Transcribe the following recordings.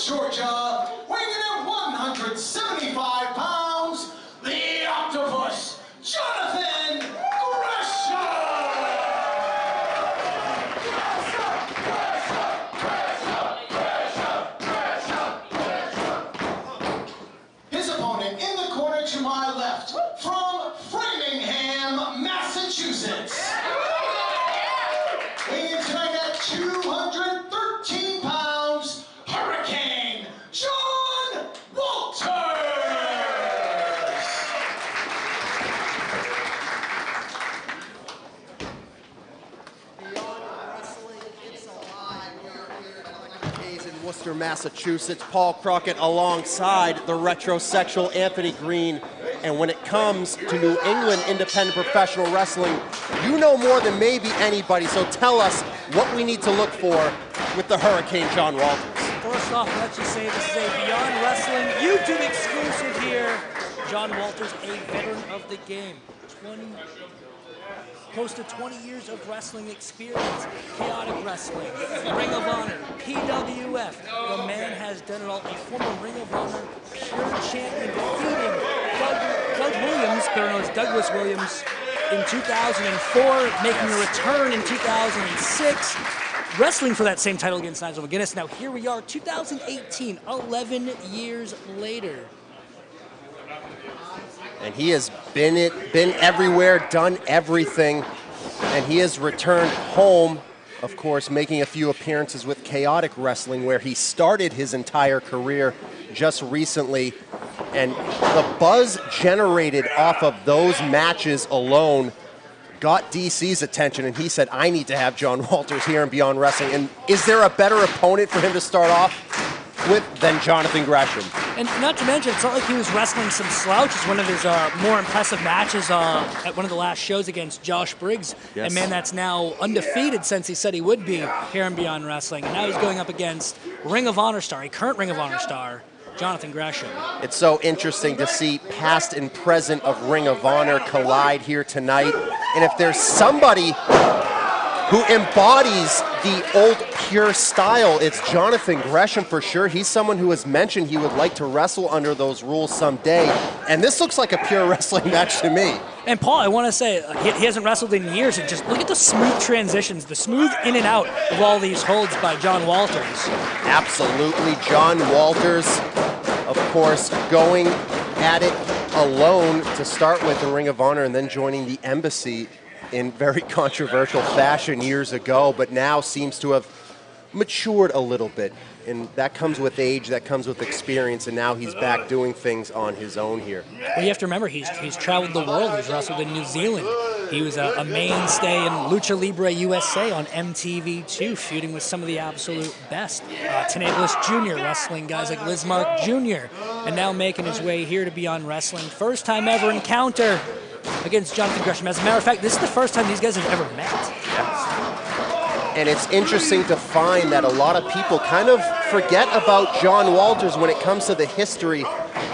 Georgia, weighing in at 175 pounds, the Octopus, Jonathan Gresham! His opponent in the corner to my left, from Framingham, Massachusetts. Weighing in tonight at 213 pounds, Hurricane John Walters! In Worcester, Massachusetts, Paul Crockett alongside the retrosexual Anthony Green. And when it comes to New England independent professional wrestling, you know more than maybe anybody, so tell us what we need to look for with the Hurricane John Walters. First off, let's just say this is a Beyond Wrestling YouTube exclusive here. John Walters, a veteran of the game. Close to 20 years of wrestling experience, chaotic wrestling, Ring of Honor, PWF. The man has done it all. A former Ring of Honor pure champion, defeating Doug Williams, better known as Douglas Williams, in 2004, making a return in 2006, wrestling for that same title against Nigel McGuinness. Now here we are, 2018, 11 years later. And he has been everywhere, done everything, and he has returned home, of course, making a few appearances with Chaotic Wrestling, where he started his entire career just recently. And the buzz generated off of those matches alone got DC's attention, and he said, I need to have John Walters here in Beyond Wrestling. And is there a better opponent for him to start off with than Jonathan Gresham? And not to mention, it's not like he was wrestling some slouches. One of his more impressive matches at one of the last shows against Josh Briggs, yes. a man that's now undefeated since he said he would be here in Beyond Wrestling. And now he's going up against Ring of Honor star, a current Ring of Honor star, Jonathan Gresham. It's so interesting to see past and present of Ring of Honor collide here tonight. And if there's somebody who embodies the old pure style, it's Jonathan Gresham for sure. He's someone who has mentioned he would like to wrestle under those rules someday. And this looks like a pure wrestling match to me. And Paul, I want to say, he hasn't wrestled in years, and just look at the smooth transitions, the smooth in and out of all these holds by John Walters. Absolutely, John Walters, of course, going at it alone to start with in Ring of Honor and then joining the Embassy in very controversial fashion years ago, but now seems to have matured a little bit. And that comes with age, that comes with experience, and now he's back doing things on his own here. Well, you have to remember, he's traveled the world. He's wrestled in New Zealand. He was a mainstay in Lucha Libre USA on MTV2, feuding with some of the absolute best. Tenebris Jr., wrestling guys like Lizmark Jr., and now making his way here to Beyond Wrestling. First time ever encounter against Jonathan Gresham. As a matter of fact, this is the first time these guys have ever met. Yes. And it's interesting to find that a lot of people kind of forget about John Walters when it comes to the history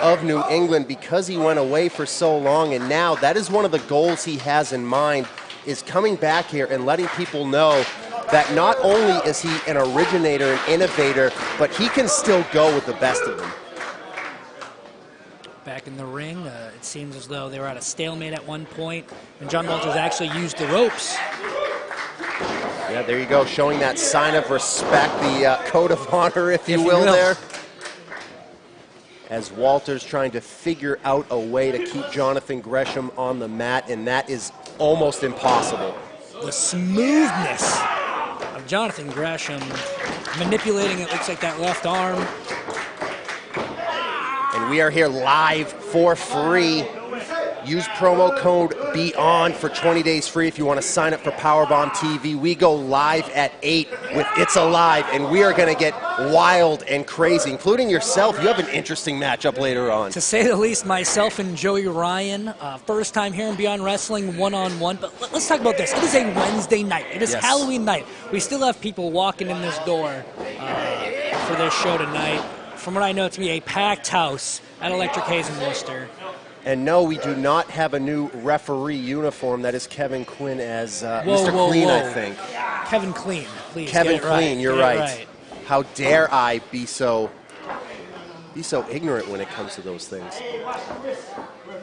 of New England, because he went away for so long, and now that is one of the goals he has in mind, is coming back here and letting people know that not only is he an originator and innovator, but he can still go with the best of them. Back in the ring, it seems as though they were at a stalemate at one point, and John Walters actually used the ropes. Yeah, there you go, showing that sign of respect, the code of honor, if you will, there. As Walters trying to figure out a way to keep Jonathan Gresham on the mat, and that is almost impossible. The smoothness of Jonathan Gresham, manipulating it looks like that left arm. And we are here live for free. Use promo code BEYOND for 20 days free if you want to sign up for Powerbomb TV. We go live at 8 with It's Alive, and we are going to get wild and crazy, including yourself. You have an interesting matchup later on. To say the least, myself and Joey Ryan, first time here in Beyond Wrestling, one-on-one. But let's talk about this. It is a Wednesday night. It is Halloween night. We still have people walking in this door for this show tonight. From what I know, it's going to be a packed house at Electric Haze in Worcester. And no, we do not have a new referee uniform. That is Kevin Quinn as Mr. Whoa, Clean, whoa. I think. Kevin Clean, please. Kevin get it right. Clean, you're Get it right. How dare I be so be so ignorant when it comes to those things.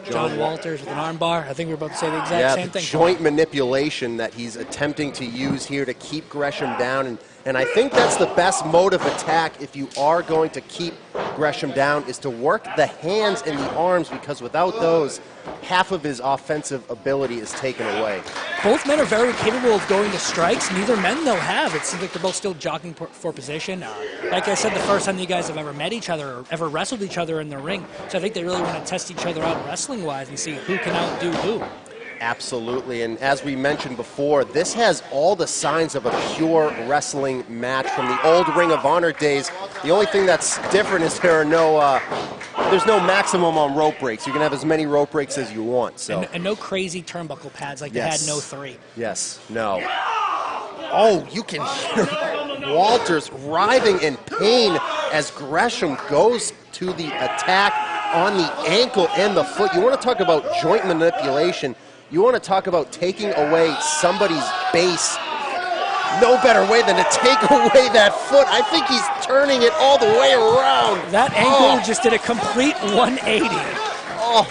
John Walters with an armbar. I think we were about to say the exact same thing. Joint manipulation that he's attempting to use here to keep Gresham down. And I think that's the best mode of attack if you are going to keep Gresham down, is to work the hands and the arms, because without those, half of his offensive ability is taken away. Both men are very capable of going to strikes. Neither men, though, have. It seems like they're both still jockeying for position. Like I said, the first time you guys have ever met each other or ever wrestled each other in the ring. So I think they really want to test each other out wrestling-wise and see who can outdo who. Absolutely, and as we mentioned before, this has all the signs of a pure wrestling match from the old Ring of Honor days. The only thing that's different is there's no maximum on rope breaks. You can have as many rope breaks as you want. So and no crazy turnbuckle pads like they had in 03. Yes, no. Oh, you can hear Walters writhing in pain as Gresham goes to the attack on the ankle and the foot. You want to talk about joint manipulation. You want to talk about taking away somebody's base. No better way than to take away that foot. I think he's turning it all the way around. That ankle just did a complete 180. Oh,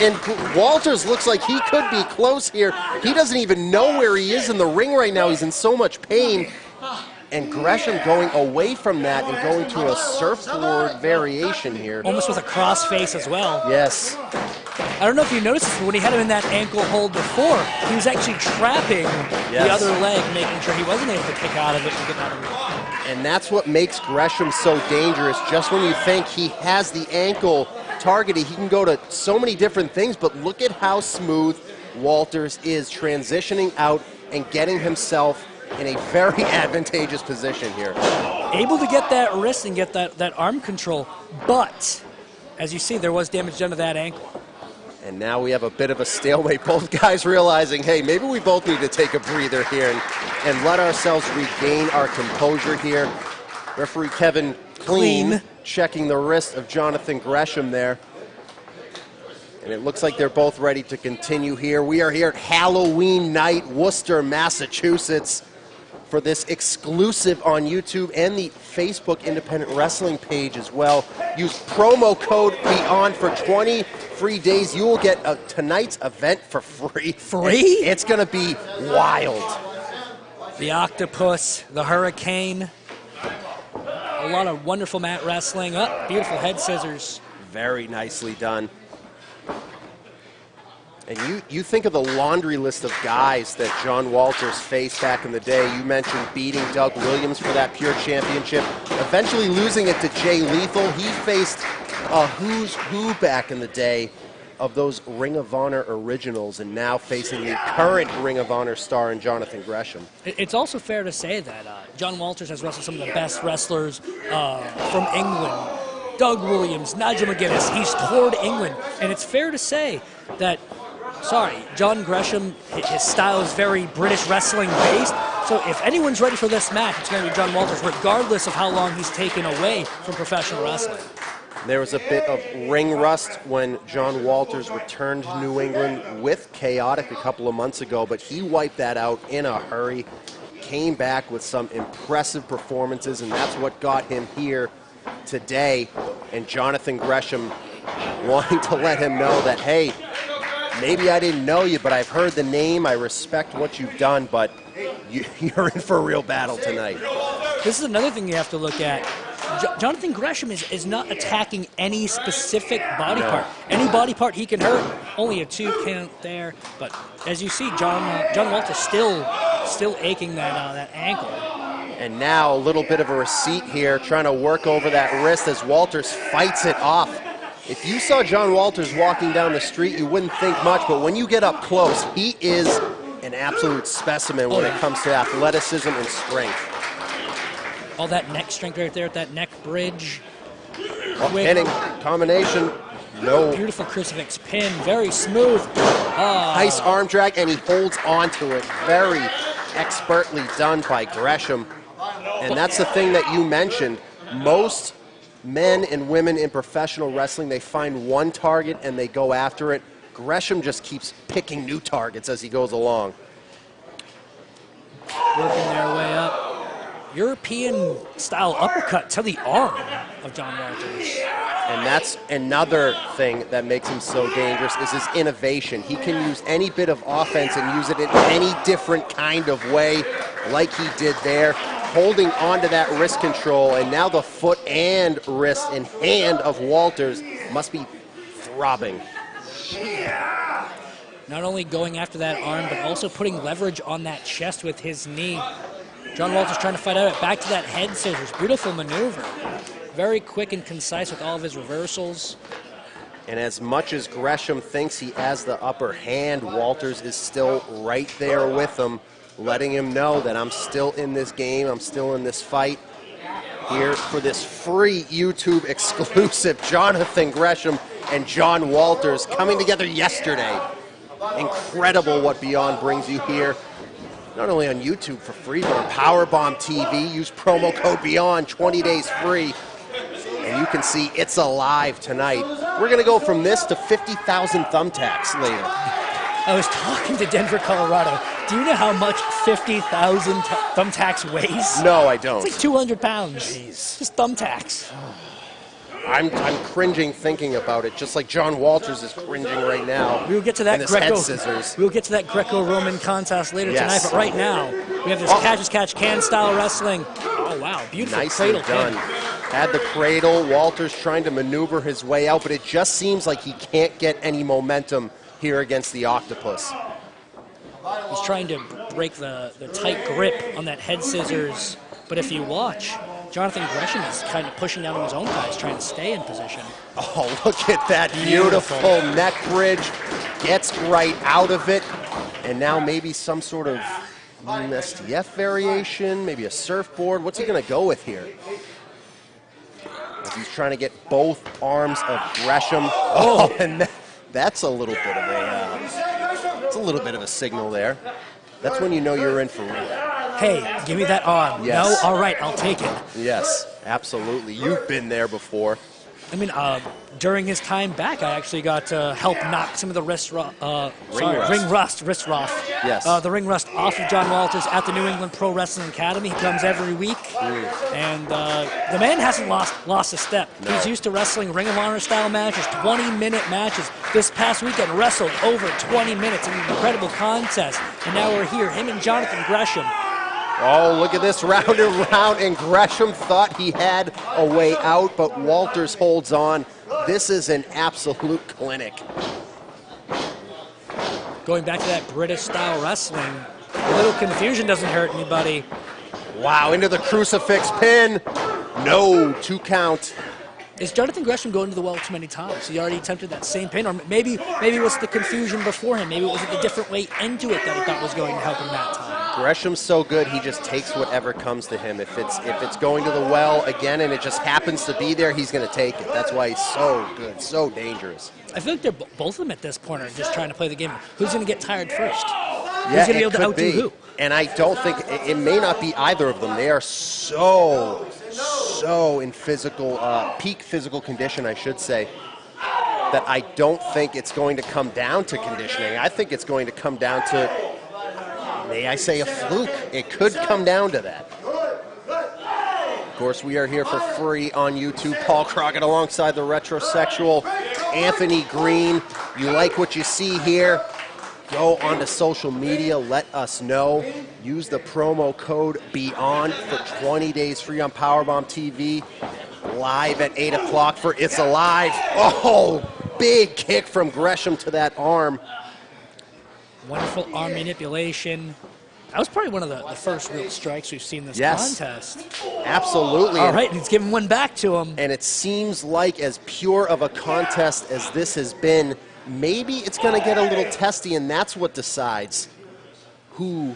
and Walters looks like he could be close here. He doesn't even know where he is in the ring right now. He's in so much pain. And Gresham going away from that and going to a surfboard variation here. Almost with a cross face as well. Yes. I don't know if you noticed this, but when he had him in that ankle hold before, he was actually trapping the other leg, making sure he wasn't able to kick out of it and get out of it. And that's what makes Gresham so dangerous. Just when you think he has the ankle targeted, he can go to so many different things, but look at how smooth Walters is transitioning out and getting himself in a very advantageous position here. Able to get that wrist and get that arm control, but as you see, there was damage done to that ankle. And now we have a bit of a stalemate. Both guys realizing, hey, maybe we both need to take a breather here and let ourselves regain our composure here. Referee Kevin Clean checking the wrist of Jonathan Gresham there. And it looks like they're both ready to continue here. We are here at Halloween night, Worcester, Massachusetts, for this exclusive on YouTube and the Facebook Independent Wrestling page as well. Use promo code BEYOND for 20 free days. You will get tonight's event for free. Free? It's going to be wild. The Octopus, the Hurricane, a lot of wonderful mat wrestling. Oh, beautiful head scissors. Very nicely done. And you think of the laundry list of guys that John Walters faced back in the day. You mentioned beating Doug Williams for that Pure Championship, eventually losing it to Jay Lethal. He faced a who's who back in the day of those Ring of Honor originals, and now facing the current Ring of Honor star in Jonathan Gresham. It's also fair to say that John Walters has wrestled some of the best wrestlers from England. Doug Williams, Nigel McGuinness, he's toured England. And it's fair to say that John Gresham, his style is very British wrestling based. So if anyone's ready for this match, it's going to be John Walters, regardless of how long he's taken away from professional wrestling. There was a bit of ring rust when John Walters returned to New England with Chaotic a couple of months ago, but he wiped that out in a hurry, came back with some impressive performances, and that's what got him here today. And Jonathan Gresham wanting to let him know that, hey, maybe I didn't know you, but I've heard the name. I respect what you've done, but you're in for a real battle tonight. This is another thing you have to look at. Jonathan Gresham is not attacking any specific body part. Any body part he can hurt. Only a 2 count there. But as you see, John Walters still aching that ankle. And now a little bit of a receipt here, trying to work over that wrist as Walters fights it off. If you saw John Walters walking down the street, you wouldn't think much, but when you get up close, he is an absolute specimen when it comes to athleticism and strength. All that neck strength right there at that neck bridge. Pinning combination. No. Beautiful crucifix pin, very smooth. Nice arm drag, and he holds on to it. Very expertly done by Gresham. And that's the thing that you mentioned. Most men and women in professional wrestling, they find one target and they go after it. Gresham just keeps picking new targets as he goes along. Working their way up. European-style uppercut to the arm of John Walters. And that's another thing that makes him so dangerous is his innovation. He can use any bit of offense and use it in any different kind of way like he did there, holding onto that wrist control, and now the foot and wrist and hand of Walters must be throbbing. Not only going after that arm, but also putting leverage on that chest with his knee. John Walters trying to fight out back to that head scissors. Beautiful maneuver. Very quick and concise with all of his reversals. And as much as Gresham thinks he has the upper hand, Walters is still right there with him, letting him know that I'm still in this game, I'm still in this fight. Here for this free YouTube exclusive, Jonathan Gresham and John Walters coming together yesterday. Incredible what Beyond brings you here. Not only on YouTube for free, but on Powerbomb TV. Use promo code Beyond, 20 days free. And you can see it's alive tonight. We're going to go from this to 50,000 thumbtacks later. I was talking to Denver, Colorado. Do you know how much 50,000 thumbtacks weighs? No, I don't. It's like 200 pounds. Jeez. Just thumbtacks. I'm cringing thinking about it, just like John Walters is cringing right now. We will get to that head scissors. We will get to that Greco-Roman contest later Yes. tonight, but right now we have this catch as catch can style wrestling. Oh wow, beautiful Nicely cradle done. pin. Had the cradle. Walters trying to maneuver his way out, but it just seems like he can't get any momentum here against the octopus. He's trying to break the tight grip on that head scissors, but if you watch, Jonathan Gresham is kind of pushing down on his own guys, trying to stay in position. Oh, look at that beautiful neck bridge. Gets right out of it. And now maybe some sort of STF variation, maybe a surfboard. What's he going to go with here? He's trying to get both arms of Gresham. Oh, and that's a little bit of a signal there. That's when you know you're in for real. Hey, give me that arm. Yes. No? All right, I'll take it. Yes, absolutely. You've been there before. I mean, during his time back, I actually got to help knock some of the wrist rust. Yes. The ring rust off of John Walters at the New England Pro Wrestling Academy. He comes every week, and the man hasn't lost a step. No. He's used to wrestling Ring of Honor style matches, 20-minute matches. This past weekend, wrestled over 20 minutes in an incredible contest, and now we're here, him and Jonathan Gresham. Oh, look at this, round and round, and Gresham thought he had a way out, but Walters holds on. This is an absolute clinic. Going back to that British-style wrestling, a little confusion doesn't hurt anybody. Wow, into the crucifix pin. No, 2 count. Is Jonathan Gresham going to the well too many times? He already attempted that same pin, or maybe it was the confusion before him. Maybe it was the different way into it that he thought was going to help him that time. Gresham's so good, he just takes whatever comes to him. If it's going to the well again and it just happens to be there, he's going to take it. That's why he's so good, so dangerous. I feel like they're both of them at this point are just trying to play the game. Who's going to get tired first? Yeah, Who's going to be able to outdo who? And I don't think, it may not be either of them. They are so in physical, peak physical condition, I should say, that I don't think it's going to come down to conditioning. I think it's going to come down to, may I say, a fluke. It could come down to that. Of course, we are here for free on YouTube. Paul Crockett alongside the retrosexual Anthony Green. You like what you see here? Go onto social media, let us know. Use the promo code BEYOND for 20 days free on Powerbomb TV. Live at 8 o'clock for It's Alive. Oh, big kick from Gresham to that arm. Wonderful arm manipulation. That was probably one of the first real strikes we've seen this contest. Absolutely. All right, he's giving one back to him. And it seems like as pure of a contest as this has been, maybe it's going to get a little testy, and that's what decides who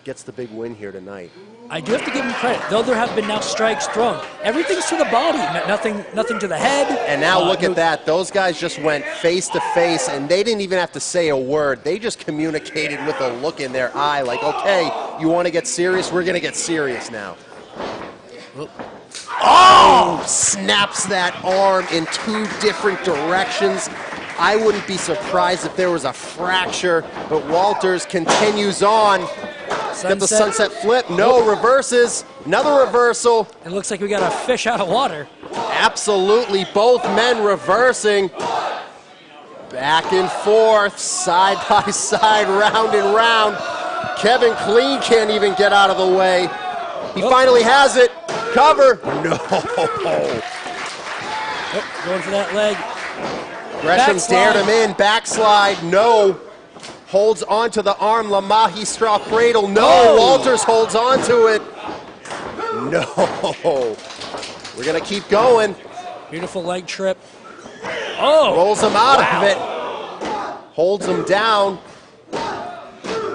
gets the big win here tonight. I do have to give him credit, though there have been now strikes thrown. Everything's to the body, nothing to the head. And now look at that. Those guys just went face to face, and they didn't even have to say a word. They just communicated with a look in their eye like, okay, you want to get serious? We're going to get serious now. Oh! Snaps that arm in 2 different directions. I wouldn't be surprised if there was a fracture, but Walters continues on. Get the sunset flip. No, reverses. Another reversal. It looks like we got a fish out of water. Absolutely, both men reversing. Back and forth, side by side, round and round. Kevin Clean can't even get out of the way. He finally has it. Cover. No. Going for that leg. Gresham Backslide. dared him in. Backslide. No. Holds onto the arm. La Magistral cradle. No. Oh. Walters holds onto it. No. We're going to keep going. Beautiful leg trip. Oh! Rolls him out of it. Holds him down.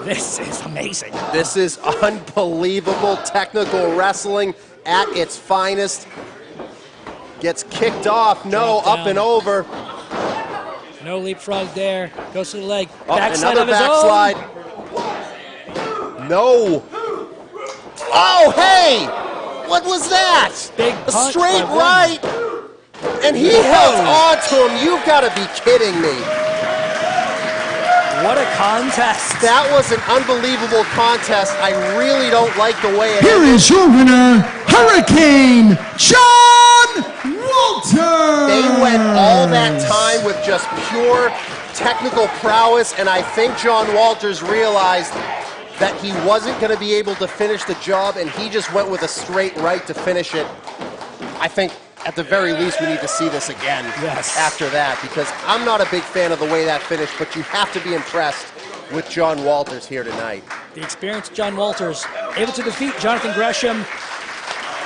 This is amazing. This is unbelievable technical wrestling at its finest. Gets kicked off. No, Drop up down. and over. No leapfrog there. Goes to the leg. Oh, Backslide another of his backslide. No. Oh, hey! What was that? Big A punch straight by right. And he held on to him. You've got to be kidding me. What a contest. That was an unbelievable contest. I really don't like the way it Here ended. is your winner, Hurricane John Walters. They went all that time with just pure technical prowess, and I think John Walters realized that he wasn't going to be able to finish the job, and he just went with a straight right to finish it. I think at the very least we need to see this again after that, because I'm not a big fan of the way that finished, but you have to be impressed with John Walters here tonight. The experienced John Walters able to defeat Jonathan Gresham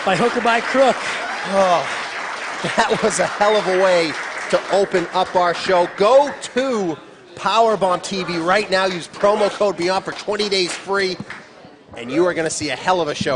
by hook or by crook. Oh, that was a hell of a way to open up our show. Go to Powerbomb TV right now. Use promo code BEYOND for 20 days free, and you are going to see a hell of a show.